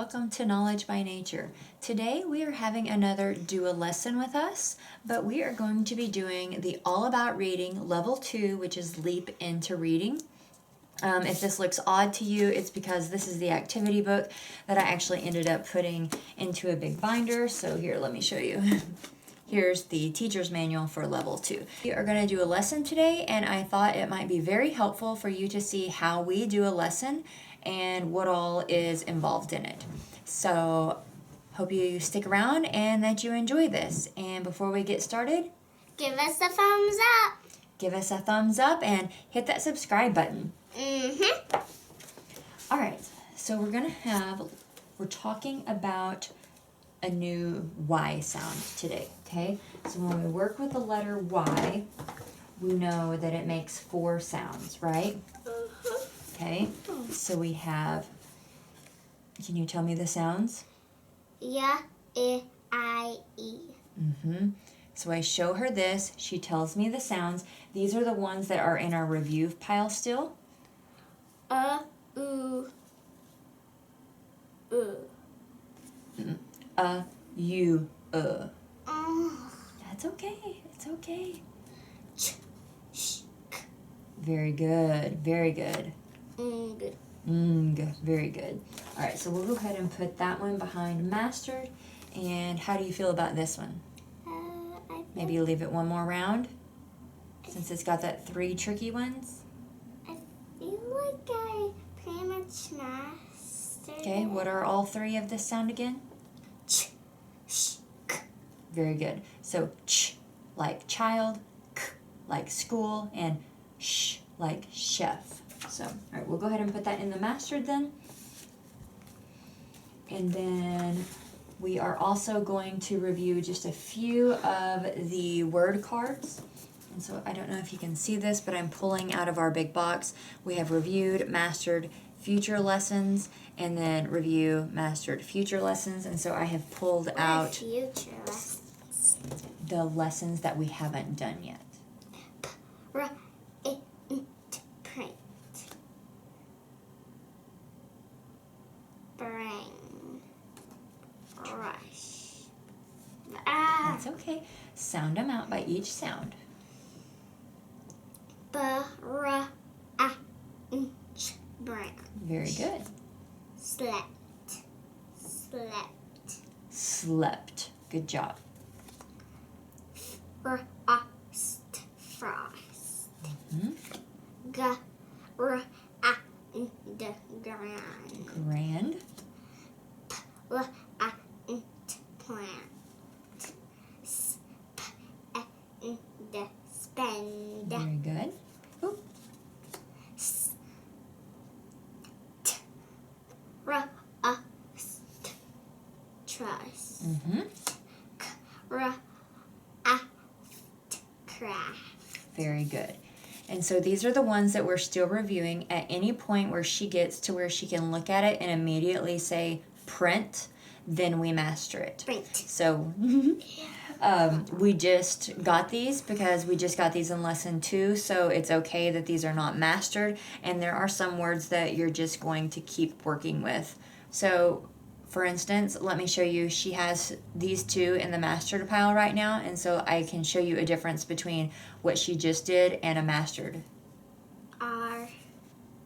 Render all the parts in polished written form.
welcome to Knowledge by Nature. Today we are having another do a lesson with us, but we are going to be doing the All About Reading Level 2, which is Leap into Reading. If this looks odd to you, it's because this is the activity book that I actually ended up putting into a big binder. So here, let me show you. Here's the teacher's manual for level 2. We are going to do a lesson today, and I thought it might be very helpful for you to see how we do a lesson and what all is involved in it. So hope you stick around and that you enjoy this. And before we get started, give us a thumbs up. Give us a thumbs up and hit that subscribe button. All right, so we're talking about a new Y sound today, okay? So when we work with the letter Y, we know that it makes 4 sounds, right? Okay, so we have, can you tell me the sounds? Yeah, I, E. So I show her this, she tells me the sounds. These are the ones that are in our review pile still. U, U, Oh. That's okay, it's okay. Ch, sh, k. Very good, very good. Very good. All right, so we'll go ahead and put that one behind mastered. And how do you feel about this one? Maybe you leave it one more round, since it's got that 3 tricky ones. I feel like I pretty much mastered. Okay, what are all 3 of this sound again? Ch, sh, k. Very good. So ch like child, k like school, and sh like chef. So, all right, we'll go ahead and put that in the mastered then. And then we are also going to review just a few of the word cards. And so I don't know if you can see this, but I'm pulling out of our big box. We have reviewed, mastered, future lessons, and then review, mastered, future lessons. And so I have pulled out Future lessons. the lessons that we haven't done yet. Print. Brain. Rush. That's okay. Sound them out by each sound. Brain. Very good. Slept. Slept. Good job. Frost. Grand. Plant. Spend. Very good. Ooh. Trust. Craft. Very good. And so these are the ones that we're still reviewing. At any point where she gets to where she can look at it and immediately say print, then we master it. Print. So we just got these because we just got these in lesson 2, so it's okay that these are not mastered, and there are some words that you're just going to keep working with. So for instance, let me show you, she has these 2 in the mastered pile right now, and so I can show you a difference between what she just did and a mastered.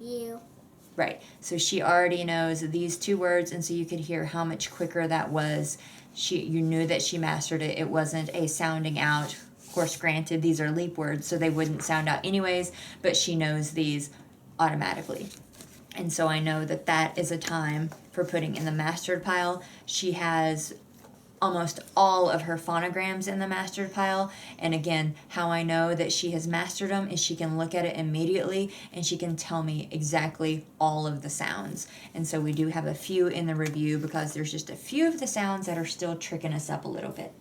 U. Right, so she already knows these 2 words, and so you could hear how much quicker that was. You knew that she mastered it. It wasn't a sounding out. Of course, granted, these are leap words, so they wouldn't sound out anyways, but she knows these automatically. And so I know that that is a time for putting in the mastered pile. She has almost all of her phonograms in the mastered pile. And again, how I know that she has mastered them is she can look at it immediately and she can tell me exactly all of the sounds. And so we do have a few in the review because there's just a few of the sounds that are still tricking us up a little bit.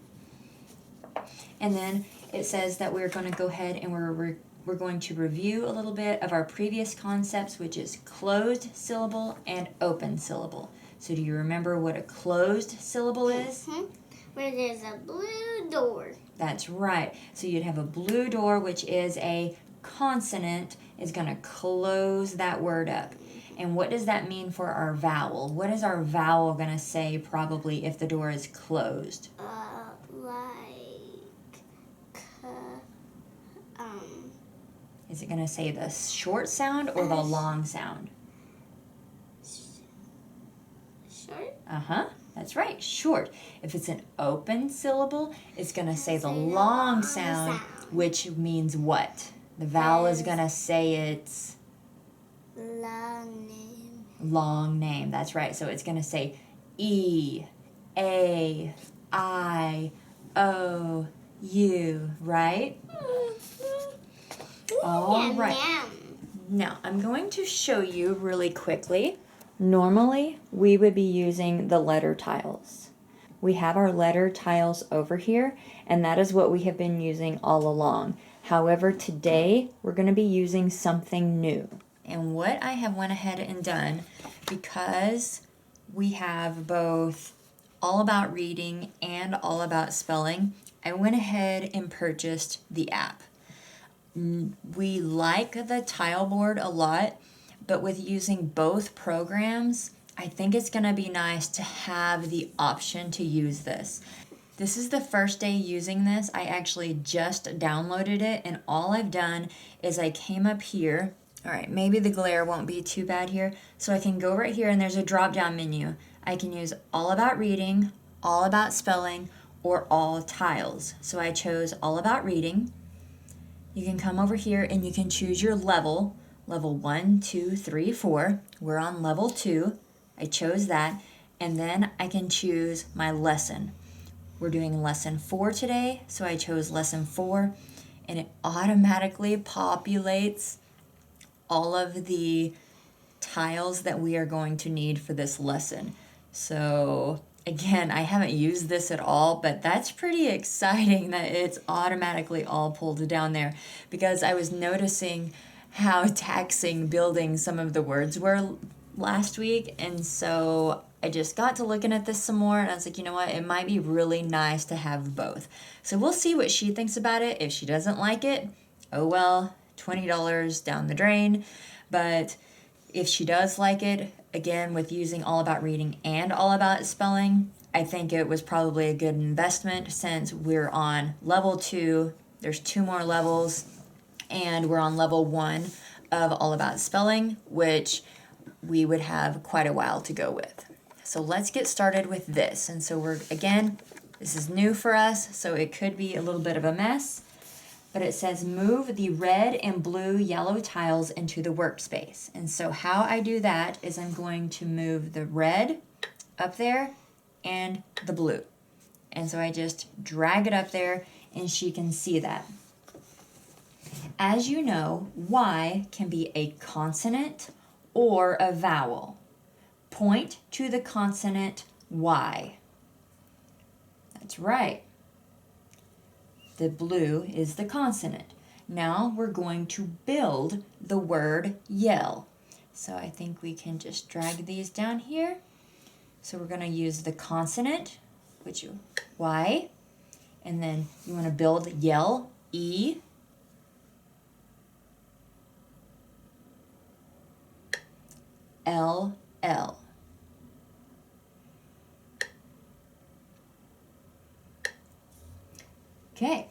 And then it says that we're going to go ahead and we're going to review a little bit of our previous concepts, which is closed syllable and open syllable. So do you remember what a closed syllable is? Where there's a blue door. That's right. So you'd have a blue door, which is a consonant, is going to close that word up. And what does that mean for our vowel? What is our vowel going to say probably if the door is closed? Is it going to say the short sound or the long sound? Short. That's right, short. If it's an open syllable, it's going to say the long sound, which means what? The vowel is going to say it's long name. That's right. So it's going to say E, A, I, O, U, right? All right. Now, I'm going to show you really quickly. Normally, we would be using the letter tiles. We have our letter tiles over here, and that is what we have been using all along. However, today, we're going to be using something new. And what I have went ahead and done, because we have both All About Reading and All About Spelling, I went ahead and purchased the app. We like the tile board a lot, but with using both programs, I think it's going to be nice to have the option to use this. This is the first day using this. I actually just downloaded it, and all I've done is I came up here. All right, maybe the glare won't be too bad here. So I can go right here, and there's a drop-down menu. I can use All About Reading, All About Spelling, or All Tiles. So I chose All About Reading. You can come over here, and you can choose your level. Level 1, 2, 3, 4. We're on level 2. I chose that. And then I can choose my lesson. We're doing lesson 4 today, so I chose lesson 4, and it automatically populates all of the tiles that we are going to need for this lesson. So again, I haven't used this at all, but that's pretty exciting that it's automatically all pulled down there, because I was noticing how taxing building some of the words were last week, and so I just got to looking at this some more, and I was like, you know what, it might be really nice to have both. So we'll see what she thinks about it. If she doesn't like it, oh well, $20 down the drain. But if she does like it, again, with using All About Reading and All About Spelling, I think it was probably a good investment, since we're on level 2, there's 2 more levels, and we're on level 1 of All About Spelling, which we would have quite a while to go with. So let's get started with this. And so this is new for us, so it could be a little bit of a mess. But it says move the red and blue yellow tiles into the workspace. And so how I do that is I'm going to move the red up there and the blue. And so I just drag it up there, and she can see that. As you know, Y can be a consonant or a vowel. Point to the consonant Y. That's right. The blue is the consonant. Now we're going to build the word yell. So I think we can just drag these down here. So we're going to use the consonant, which is Y, and then you want to build yell, E, L, L. Okay.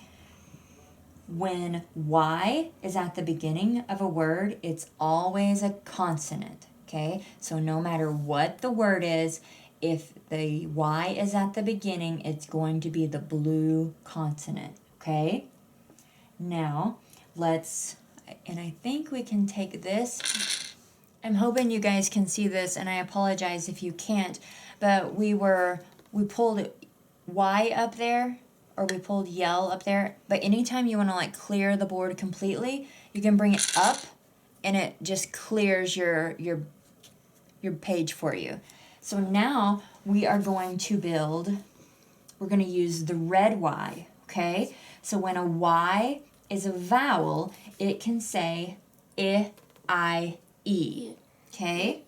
When Y is at the beginning of a word, it's always a consonant, okay? So no matter what the word is, if the Y is at the beginning, it's going to be the blue consonant, okay? Now, and I think we can take this. I'm hoping you guys can see this, and I apologize if you can't, but we pulled Y up there, or we pulled yell up there, but anytime you want to clear the board completely, you can bring it up, and it just clears your page for you. So now we are going to we're going to use the red Y, okay? So when a Y is a vowel, it can say I, I, E, okay?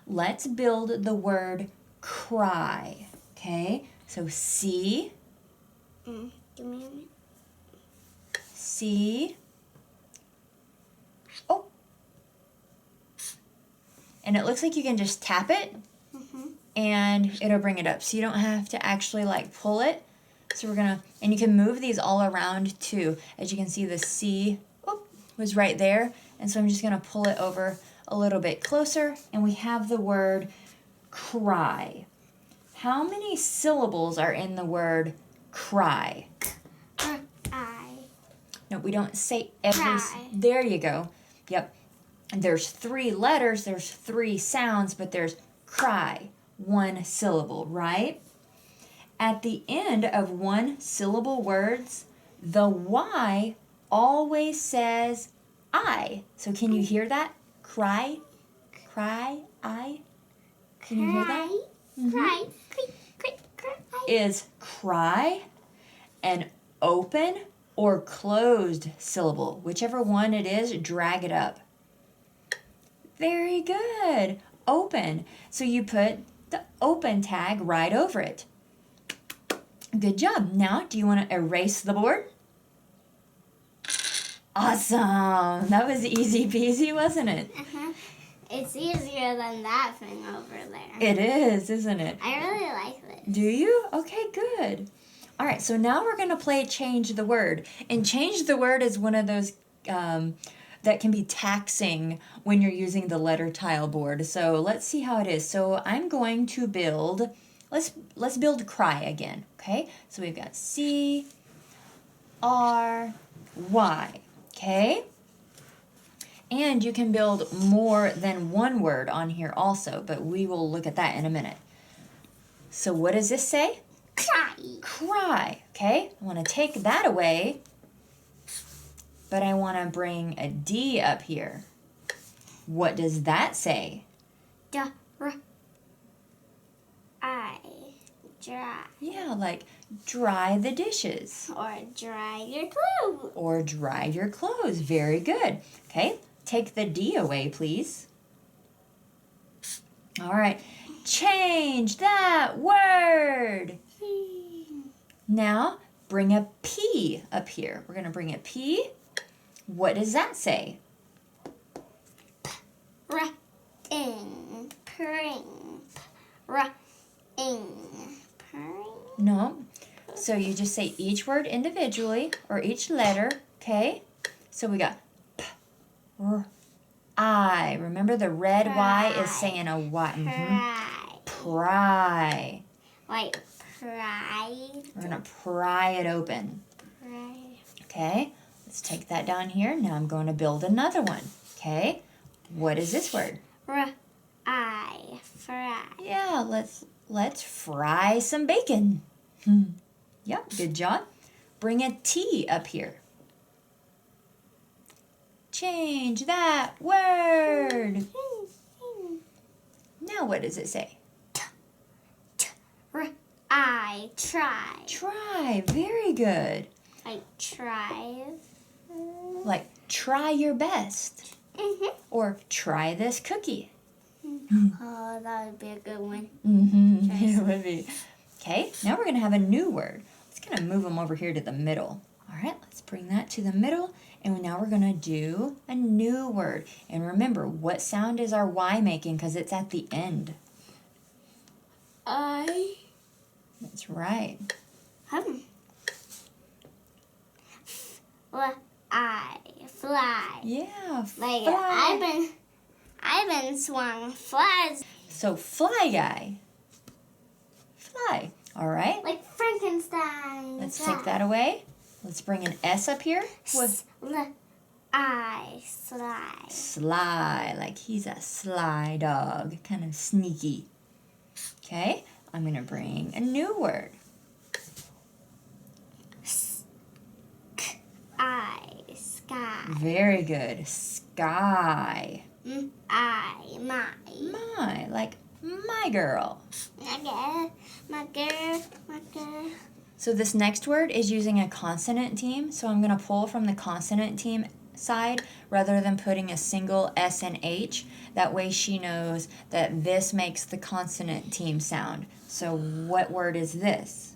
Let's build the word cry, okay? So C, Give me a minute. C, oh, And it looks like you can just tap it and it'll bring it up. So you don't have to actually like pull it. So we're gonna, and you can move these all around too. As you can see, the C was right there. And so I'm just gonna pull it over a little bit closer, and we have the word cry. How many syllables are in the word cry? No, we don't say every. Cry. There you go. Yep. And there's 3 letters, there's 3 sounds, but there's cry, 1 syllable, right? At the end of 1 syllable words, the Y always says I. So can you hear that? Cry, cry, I. Can you hear that? Cry. Cry. Is cry an open or closed syllable? Whichever one it is, drag it up. Very good. Open. So you put the open tag right over it. Good job. Now, do you want to erase the board? Awesome. That was easy peasy, wasn't it? It's easier than that thing over there. It is, isn't it? I really like this. Do you? Okay, good. All right, so now we're going to play Change the Word. And Change the Word is one of those that can be taxing when you're using the letter tile board. So let's see how it is. So I'm going to build, let's build cry again, okay? So we've got C, R, Y, okay? And you can build more than one word on here also, but we will look at that in a minute. So what does this say? Cry. Cry, okay? I want to take that away, but I want to bring a D up here. What does that say? I. Dry. Yeah, like dry the dishes. Or dry your clothes. Or dry your clothes. Very good. Okay, take the D away, please. All right, change that word. Now, bring a P up here. We're going to bring a P. What does that say? Ring. Pring. Ring. Pring. No. So you just say each word individually or each letter, okay? So we got P, R, I. Remember the red Y is saying a Y. Pry. Pry. Like pride. We're going to pry it open. Pride. Okay? Let's take that down here. Now I'm going to build another one. Okay? What is this word? I. Fry. Yeah, let's fry some bacon. Yep, good job. Bring a T up here. Change that word. Now what does it say? I try. Try. Very good. Like try. Like try your best. Or try this cookie. Oh, that would be a good one. It would be. Okay, now we're going to have a new word. Let's kind of move them over here to the middle. All right, let's bring that to the middle. And now we're going to do a new word. And remember, what sound is our Y making? Because it's at the end. I. That's right. I fly. Yeah, Like fly. I've been swung flies. So fly guy. Fly. All right. Like Frankenstein. Let's take that away. Let's bring an S up here. With I sly. sly, like he's a sly dog, kind of sneaky. Okay, I'm going to bring a new word. I sky. Very good. Sky. My, like my girl. My girl. So this next word is using a consonant team. So I'm going to pull from the consonant team side rather than putting a single S and H. That way she knows that this makes the consonant team sound. So what word is this?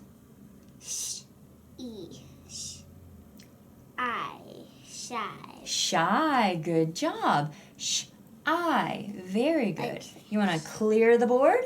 I shy. Shy. Good job. I. Very good. You want to clear the board?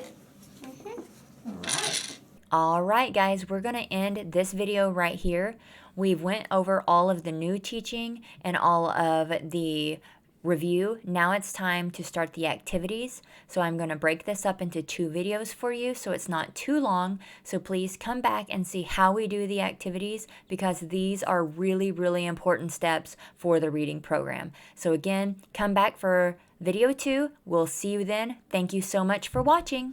All right, guys, we're going to end this video right here. We've went over all of the new teaching and all of the review. Now it's time to start the activities. So I'm going to break this up into 2 videos for you so it's not too long. So please come back and see how we do the activities because these are really, really important steps for the reading program. So again, come back for video 2. We'll see you then. Thank you so much for watching.